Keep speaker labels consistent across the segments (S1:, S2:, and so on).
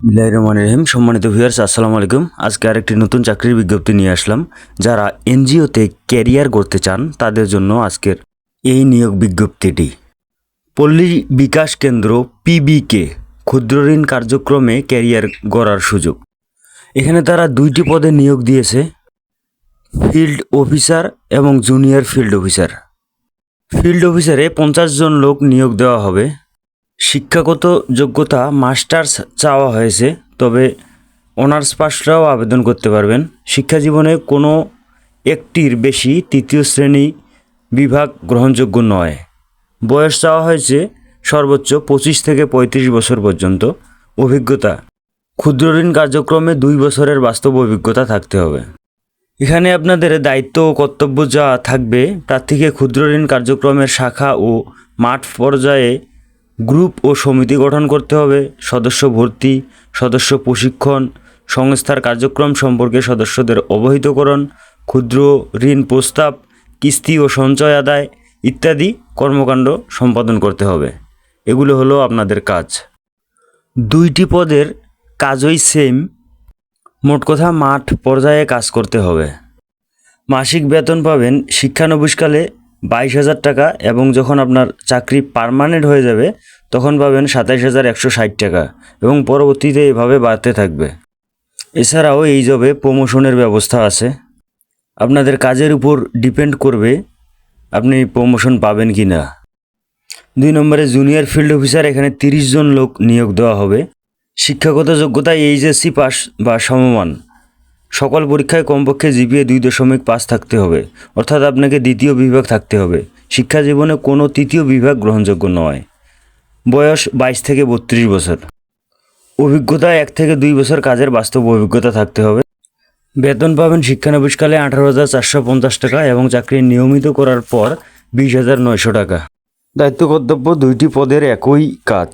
S1: বিসমিল্লাহির রহমানির রহিম। সম্মানিত ভিউয়ার্স, আসসালামু আলাইকুম। আজকে আরেকটি নতুন চাকরির বিজ্ঞপ্তি নিয়ে আসলাম। যারা এনজিওতে ক্যারিয়ার করতে চান তাদের জন্য আজকের এই নিয়োগ বিজ্ঞপ্তিটি। পল্লী বিকাশ কেন্দ্র পিবিকে ক্ষুদ্র ঋণ কার্যক্রমে ক্যারিয়ার গড়ার সুযোগ। এখানে তারা 2টি পদে নিয়োগ দিয়েছে, ফিল্ড অফিসার এবং জুনিয়র ফিল্ড অফিসার। ফিল্ড অফিসারে 50 জন লোক নিয়োগ দেওয়া হবে। শিক্ষাগত যোগ্যতা মাস্টার্স চাওয়া হয়েছে, তবে অনার্স পাসরাও আবেদন করতে পারবেন। শিক্ষা জীবনে কোনো একটির বেশি তৃতীয় শ্রেণী বিভাগ গ্রহণযোগ্য নয়। বয়স চাওয়া হয়েছে সর্বোচ্চ 25 থেকে 35 বছর পর্যন্ত। অভিজ্ঞতা, ক্ষুদ্র ঋণ কার্যক্রমে 2 বছরের বাস্তব অভিজ্ঞতা থাকতে হবে। এখানে আপনাদের দায়িত্ব ও কর্তব্য যা থাকবে, প্রার্থীকে ক্ষুদ্র ঋণ কার্যক্রমের শাখা ও মাঠ পর্যায়ে গ্রুপ ও সমিতি গঠন করতে হবে। সদস্য ভর্তি, সদস্য প্রশিক্ষণ, সংস্থার কার্যক্রম সম্পর্কে সদস্যদের অবহিতকরণ, ক্ষুদ্র ঋণ প্রস্তাব, কিস্তি ও সঞ্চয় আদায় ইত্যাদি কর্মকাণ্ড সম্পাদন করতে হবে। এগুলো হলো আপনাদের কাজ। 2টি পদের কাজই সেম। মোট কথা মাঠ পর্যায়ে কাজ করতে হবে। মাসিক বেতন পাবেন শিক্ষানবিশকালে 22,000 টাকা এবং যখন আপনার চাকরি পার্মানেন্ট হয়ে যাবে তখন পাবেন 27,160 টাকা এবং পরবর্তীতে এভাবে বাড়তে থাকবে। এছাড়াও এই জবে প্রমোশনের ব্যবস্থা আছে। আপনাদের কাজের উপর ডিপেন্ড করবে আপনি প্রমোশন পাবেন কি না। 2 নম্বরে জুনিয়র ফিল্ড অফিসার। এখানে 30 জন লোক নিয়োগ দেওয়া হবে। শিক্ষাগত যোগ্যতা এইচএসসি পাস বা সমমান। সকল পরীক্ষায় কমপক্ষে জিপিএ 2.5 থাকতে হবে, অর্থাৎ আপনাকে দ্বিতীয় বিভাগ থাকতে হবে। শিক্ষা জীবনে কোনো তৃতীয় বিভাগ গ্রহণযোগ্য নয়। বয়স 22 থেকে 32 বছর। অভিজ্ঞতা 1 থেকে 2 বছর কাজের বাস্তব অভিজ্ঞতা থাকতে হবে। বেতন পাবেন শিক্ষানবিশকালে 18,450 টাকা এবং চাকরি নিয়মিত করার পর 20,900 টাকা। দায়িত্ব কর্তব্য 2টি পদের একই কাজ।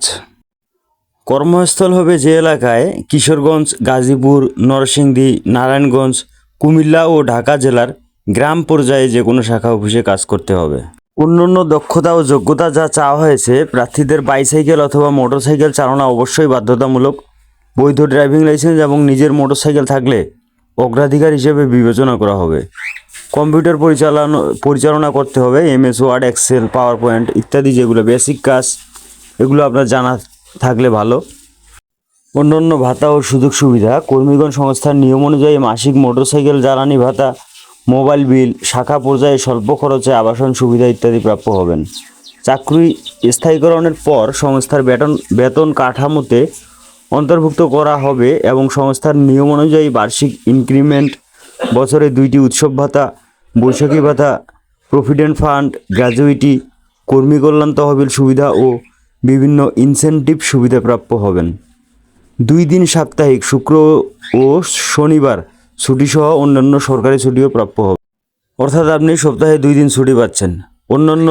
S1: কর্মস্থল হবে যে এলাকায় কিশোরগঞ্জ, গাজীপুর, নরসিংদী, নারায়ণগঞ্জ, কুমিল্লা ও ঢাকা জেলার গ্রাম পর্যায়ে যে কোনো শাখা অফিসে কাজ করতে হবে। অন্যান্য দক্ষতা ও যোগ্যতা যা চাওয়া হয়েছে, প্রার্থীদের বাইসাইকেল অথবা মোটরসাইকেল চালানো অবশ্যই বাধ্যতামূলক। বৈধ ড্রাইভিং লাইসেন্স এবং নিজের মোটরসাইকেল থাকলে অগ্রাধিকার হিসেবে বিবেচনা করা হবে। কম্পিউটার পরিচালনা করতে হবে, MS word, excel, power point ইত্যাদি যেগুলো বেসিক কাজ, এগুলো আপনার জানা থাকলে ভালো। অন্যান্য ভাতা ও সুযোগ সুবিধা, কর্মীগণ সংস্থার নিয়ম অনুযায়ী মাসিক মোটরসাইকেল জ্বালানি ভাতা, মোবাইল বিল, শাখা পর্যায়ে স্বল্প খরচে আবাসন সুবিধা ইত্যাদি প্রাপ্য হবেন। চাকরি স্থায়ীকরণের পর সংস্থার বেতন কাঠামোতে অন্তর্ভুক্ত করা হবে এবং সংস্থার নিয়ম অনুযায়ী বার্ষিক ইনক্রিমেন্ট, বছরে 2টি উৎসব ভাতা, বৈশাখী ভাতা, প্রভিডেন্ট ফান্ড, গ্র্যাজুইটি, কর্মী কল্যাণ তহবিল সুবিধা ও বিভিন্ন ইনসেনটিভ সুবিধা প্রাপ্য হবেন। 2 দিন সাপ্তাহিক শুক্র ও শনিবার ছুটিসহ অন্যান্য সরকারি ছুটিও প্রাপ্য হবে, অর্থাৎ আপনি সপ্তাহে 2 দিন ছুটি পাচ্ছেন। অন্যান্য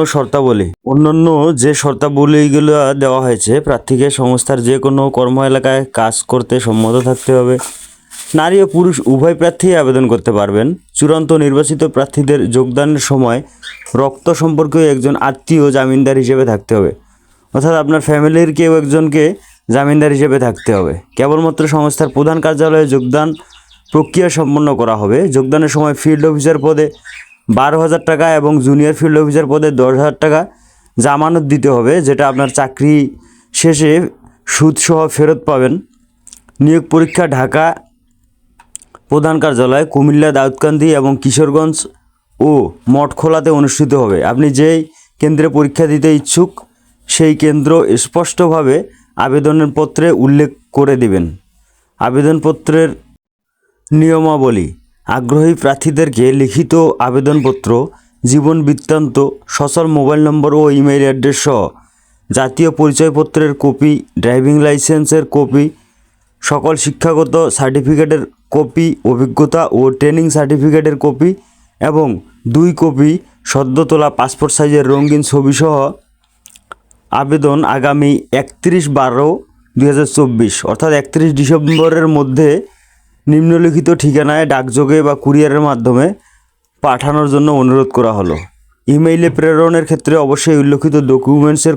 S1: যে শর্তাবলীগুলো দেওয়া হয়েছে, প্রার্থীকে সংস্থার যে কোনো কর্ম এলাকায় কাজ করতে সম্মত থাকতে হবে। নারী ও পুরুষ উভয় প্রার্থী আবেদন করতে পারবেন। চূড়ান্ত নির্বাচিত প্রার্থীদের যোগদানের সময় রক্ত সম্পর্কীয় একজন আত্মীয় জামিনদার হিসেবে থাকতে হবে, অর্থাৎ আপনার ফ্যামিলির কেউ একজনকে জামিনদার হিসেবে থাকতে হবে। কেবলমাত্র সংস্থার প্রধান কার্যালয়ে যোগদান প্রক্রিয়া সম্পন্ন করা হবে। যোগদানের সময় ফিল্ড অফিসার পদে 12,000 টাকা এবং জুনিয়র ফিল্ড অফিসার পদে 10,000 টাকা জামানত দিতে হবে, যেটা আপনার চাকরি শেষে সুদসহ ফেরত পাবেন। নিয়োগ পরীক্ষা ঢাকা প্রধান কার্যালয়, কুমিল্লা, দাউদকান্দি এবং কিশোরগঞ্জ ও মঠখোলাতে অনুষ্ঠিত হবে। আপনি যেই কেন্দ্রে পরীক্ষা দিতে ইচ্ছুক সেই কেন্দ্র স্পষ্টভাবে আবেদনের পত্রে উল্লেখ করে দেবেন। আবেদনপত্রের নিয়মাবলী, আগ্রহী প্রার্থীদেরকে লিখিত আবেদনপত্র, জীবন বৃত্তান্ত, সচল মোবাইল নম্বর ও ইমেইল অ্যাড্রেস সহ জাতীয় পরিচয়পত্রের কপি, ড্রাইভিং লাইসেন্সের কপি, সকল শিক্ষাগত সার্টিফিকেটের কপি, অভিজ্ঞতা ও ট্রেনিং সার্টিফিকেটের কপি এবং 2 কপি সদ্য তোলা পাসপোর্ট সাইজের রঙিন ছবিসহ আবেদন আগামী 31/12/2024 অর্থাৎ 31 ডিসেম্বরের মধ্যে নিম্নলিখিত ঠিকানায় ডাকযোগে বা কুরিয়ারের মাধ্যমে পাঠানোর জন্য অনুরোধ করা হলো। ইমেইলে প্রেরণের ক্ষেত্রে অবশ্যই উল্লেখিত ডকুমেন্টসের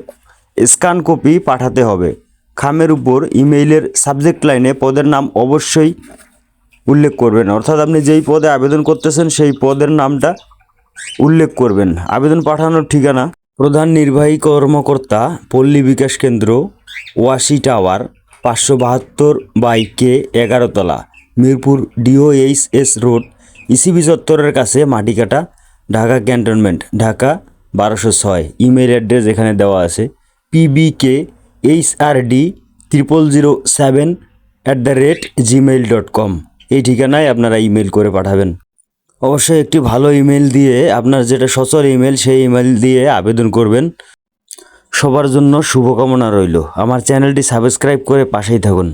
S1: স্ক্যান কপি পাঠাতে হবে। খামের উপর ইমেইলের সাবজেক্ট লাইনে পদের নাম অবশ্যই উল্লেখ করবেন, অর্থাৎ আপনি যেই পদে আবেদন করতেছেন সেই পদের নামটা উল্লেখ করবেন। আবেদন পাঠানোর ঠিকানা প্রধান নির্বাহী কর্মকর্তা, পল্লী বিকাশ কেন্দ্র, ওয়াশি টাওয়ার, 572/K 11 তলা, মিরপুর DOHS রোড, ইসিবি চত্বরের কাছে, Matikata, Dhaka cantonment, Dhaka 1206। Email address এখানে দেওয়া আছে pbkhRD0007@gmail.com। এই ঠিকানায় আপনারা ইমেল করে পাঠাবেন। অবশ্যই একটি ভালো ইমেল দিয়ে, আপনার যেটা সচল ইমেল সেই ইমেল দিয়ে আবেদন করবেন। সবার জন্য শুভকামনা রইল। আমার চ্যানেলটি সাবস্ক্রাইব করে পাশেই থাকুন।